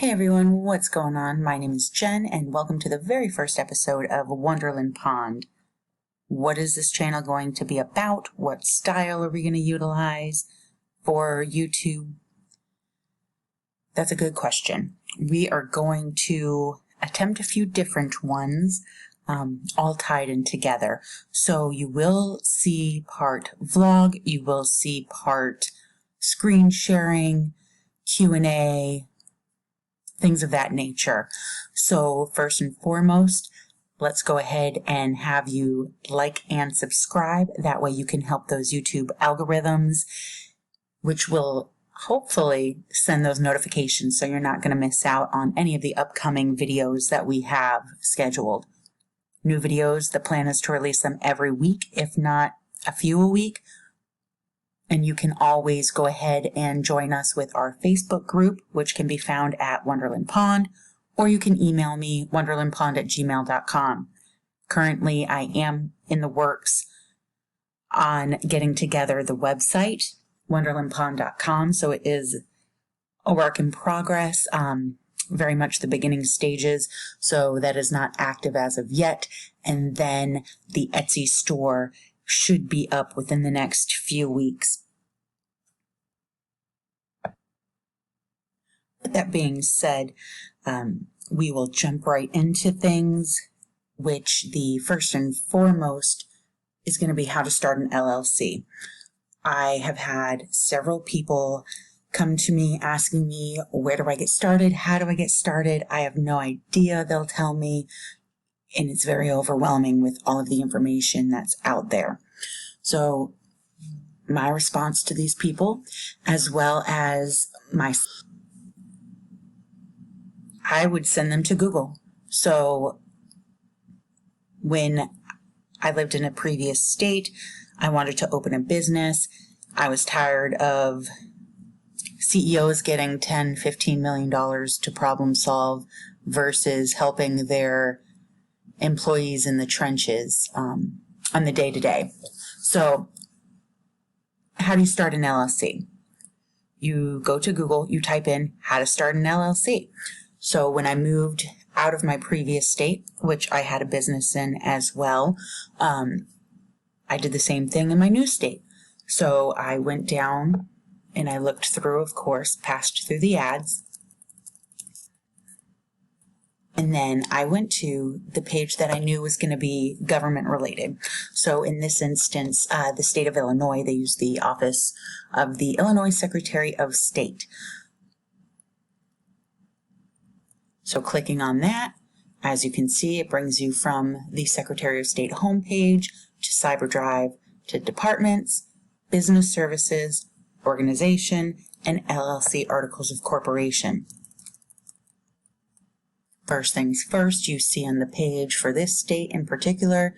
Hey everyone, what's going on? My name is Jen and welcome to the very first episode of Wonderland Pond. What is this channel going to be about? What style are we going to utilize for YouTube? That's a good question. We are going to attempt a few different ones, all tied in together. So you will see part vlog, you will see part screen sharing, Q&A, things of that nature. So first and foremost, let's go ahead and have you like and subscribe. That way you can help those YouTube algorithms, which will hopefully send those notifications so you're not going to miss out on any of the upcoming videos that we have scheduled. New videos, the plan is to release them every week, if not a few a week. And you can always go ahead and join us with our Facebook group, which can be found at Wonderland Pond, or you can email me, wonderlandpond@gmail.com. Currently, I am in the works on getting together the website, wonderlandpond.com, so it is a work in progress, very much the beginning stages, so that is not active as of yet. And then the Etsy store should be up within the next few weeks. With that being said, we will jump right into things, which the first and foremost is going to be how to start an LLC. I have had several people come to me asking me, where do I get started? How do I get started? I have no idea, they'll tell me. And it's very overwhelming with all of the information that's out there. So my response to these people, as well as I would send them to Google. So when I lived in a previous state, I wanted to open a business. I was tired of CEOs getting $10, $15 million to problem solve versus helping their employees in the trenches on the day-to-day. So how do you start an LLC? You go to Google, you type in how to start an LLC. So when I moved out of my previous state, which I had a business in as well, I did the same thing in my new state. So I went down and I looked through, of course, passed through the ads. And then I went to the page that I knew was going to be government related. So in this instance, the state of Illinois, they use the office of the Illinois Secretary of State. So clicking on that, as you can see, it brings you from the Secretary of State homepage to CyberDrive to departments, business services, organization, and LLC articles of corporation. First things first, you see on the page for this state in particular,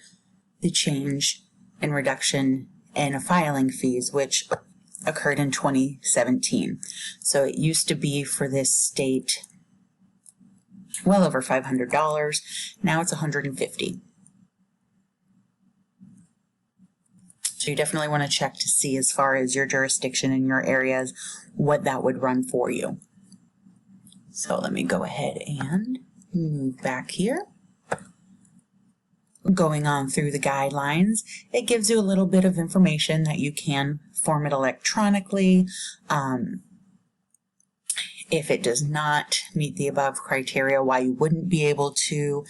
the change in reduction in filing fees, which occurred in 2017. So it used to be for this state well over $500. Now it's $150. So you definitely want to check to see, as far as your jurisdiction in your areas, what that would run for you. So let me go ahead and move back here. Going on through the guidelines, it gives you a little bit of information that you can form it electronically. If it does not meet the above criteria, why you wouldn't be able to,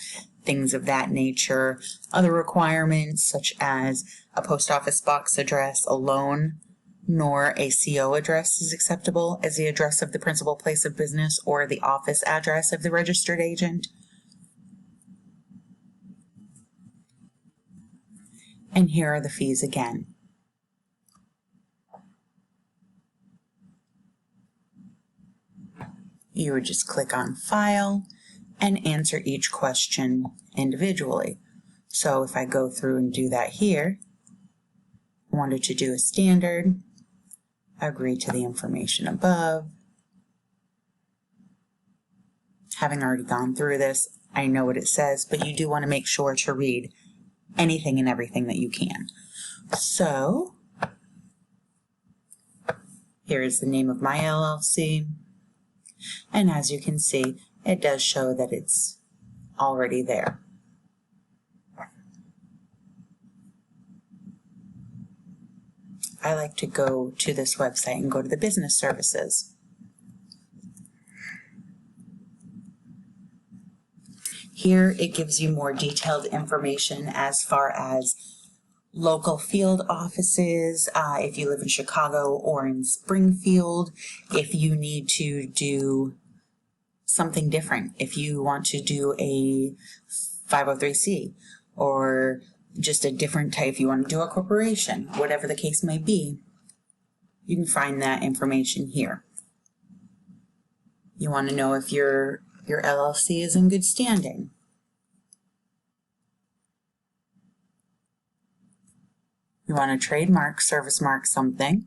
things of that nature. Other requirements, such as a post office box address alone, nor a CO address is acceptable as the address of the principal place of business or the office address of the registered agent. And here are the fees again. You would just click on File and answer each question individually. So if I go through and do that here, wanted to do a standard, agree to the information above. Having already gone through this, I know what it says, but you do want to make sure to read anything and everything that you can. So here is the name of my LLC. And as you can see, it does show that it's already there. I like to go to this website and go to the business services. Here it gives you more detailed information as far as local field offices, if you live in Chicago or in Springfield, if you need to do something different, if you want to do a 503c or just a different type, if you want to do a corporation, whatever the case may be, you can find that information here. You want to know if your LLC is in good standing. You want to trademark, service mark something.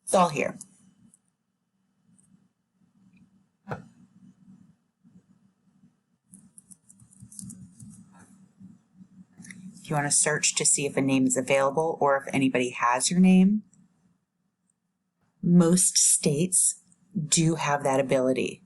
It's all here. If you want to search to see if a name is available or if anybody has your name, most states do have that ability.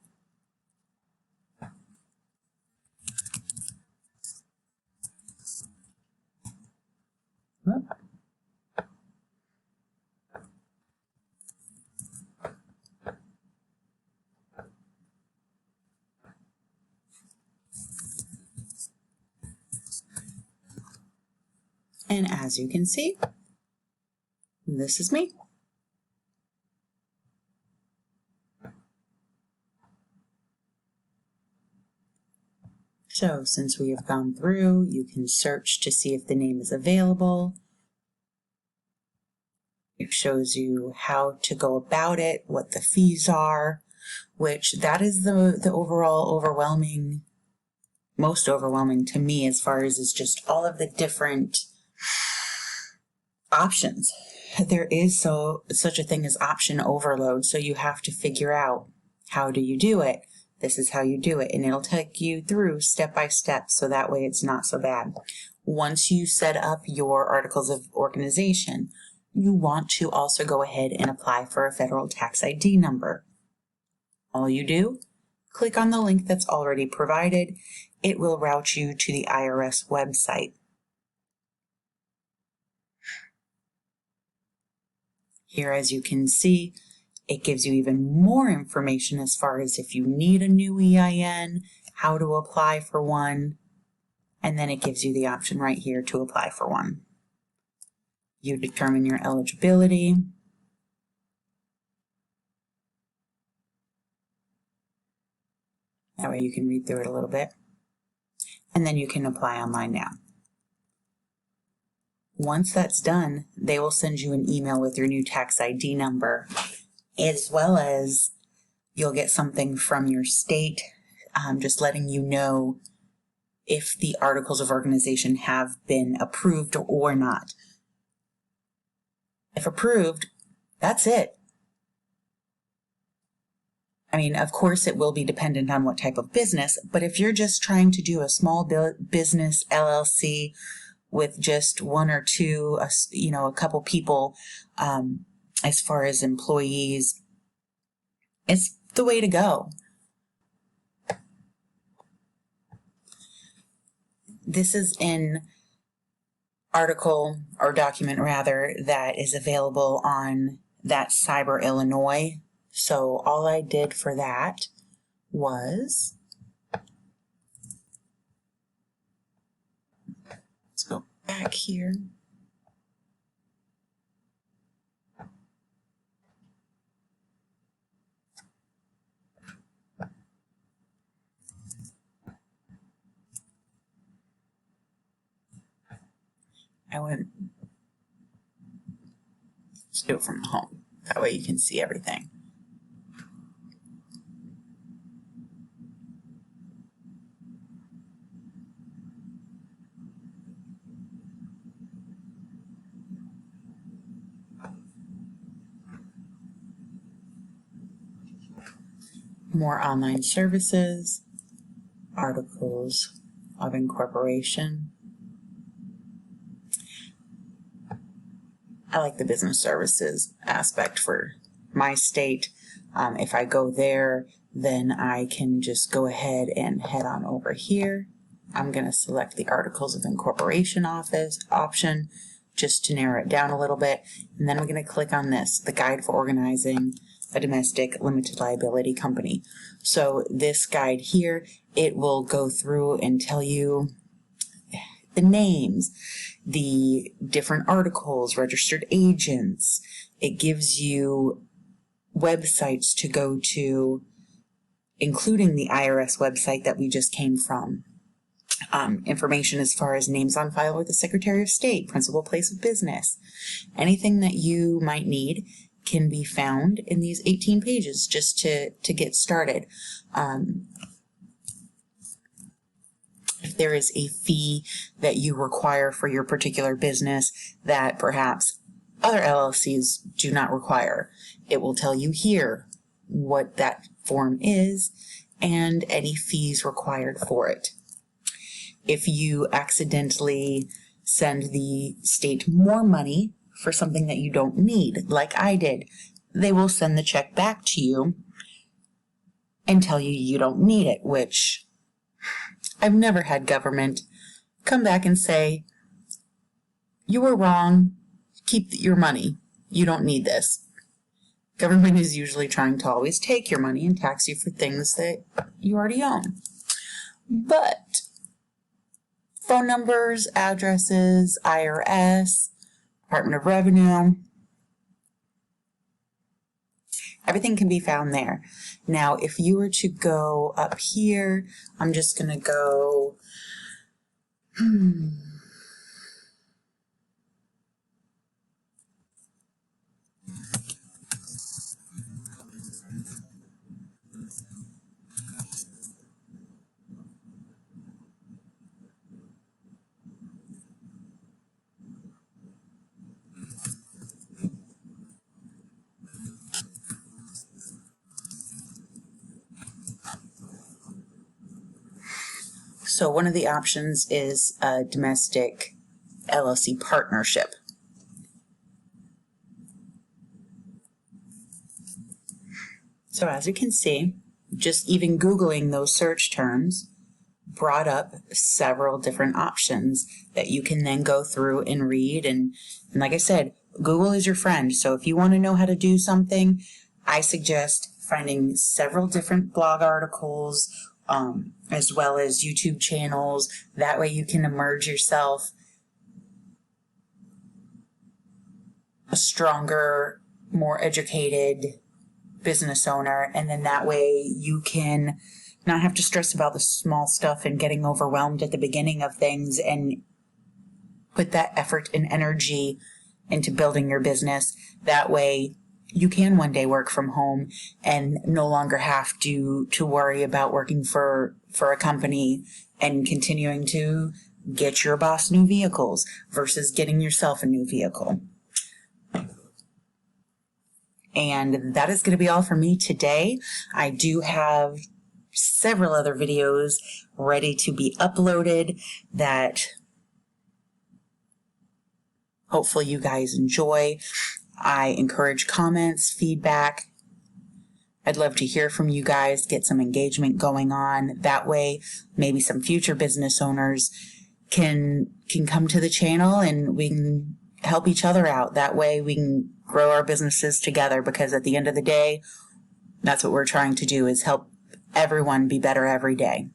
And as you can see, this is me. So since we have gone through, you can search to see if the name is available. It shows you how to go about it, what the fees are, which that is the overall most overwhelming to me as far as is just all of the different options. There is such a thing as option overload, so you have to figure out how do you do it. This is how you do it, and it'll take you through step by step, so that way it's not so bad. Once you set up your articles of organization, you want to also go ahead and apply for a federal tax ID number. All you do, click on the link that's already provided. It will route you to the IRS website. Here, as you can see, it gives you even more information as far as if you need a new EIN, how to apply for one, and then it gives you the option right here to apply for one. You determine your eligibility. That way you can read through it a little bit. And then you can apply online now. Once that's done, they will send you an email with your new tax ID number, as well as you'll get something from your state just letting you know if the articles of organization have been approved or not. If approved, that's it. I mean, of course, it will be dependent on what type of business, but if you're just trying to do a small business LLC with just one or two, a couple people, as far as employees, it's the way to go. This is an article or document rather that is available on that Cyber Illinois. So all I did for that was, let's go back here. Let's do it from home. That way you can see everything. More online services, articles of incorporation. I like the business services aspect for my state. If I go there, then I can just go ahead and head on over here. I'm going to select the Articles of Incorporation option just to narrow it down a little bit. And then I'm going to click on this, the Guide for Organizing a Domestic Limited Liability Company. So this guide here, it will go through and tell you the names, the different articles, registered agents. It gives you websites to go to, including the IRS website that we just came from. Information as far as names on file with the Secretary of State, principal place of business. Anything that you might need can be found in these 18 pages just to get started. If there is a fee that you require for your particular business that perhaps other LLCs do not require, it will tell you here what that form is and any fees required for it. If you accidentally send the state more money for something that you don't need, like I did, they will send the check back to you and tell you you don't need it, which I've never had government come back and say, you were wrong, keep your money, you don't need this. Government is usually trying to always take your money and tax you for things that you already own. But phone numbers, addresses, IRS, Department of Revenue, everything can be found there. Now, if you were to go up here, I'm just going to go, so one of the options is a domestic LLC partnership. So as you can see, just even Googling those search terms brought up several different options that you can then go through and read. And like I said, Google is your friend. So if you want to know how to do something, I suggest finding several different blog articles, as well as YouTube channels. That way you can emerge yourself a stronger, more educated business owner, and then that way you can not have to stress about the small stuff and getting overwhelmed at the beginning of things, and put that effort and energy into building your business. That way you can one day work from home and no longer have to worry about working for a company and continuing to get your boss new vehicles versus getting yourself a new vehicle. And that is going to be all for me today. I do have several other videos ready to be uploaded that hopefully you guys enjoy. I encourage comments, feedback. I'd love to hear from you guys, get some engagement going on. That way, maybe some future business owners can come to the channel and we can help each other out. That way we can grow our businesses together, because at the end of the day, that's what we're trying to do, is help everyone be better every day.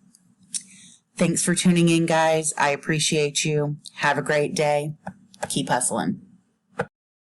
Thanks for tuning in, guys. I appreciate you. Have a great day. Keep hustling.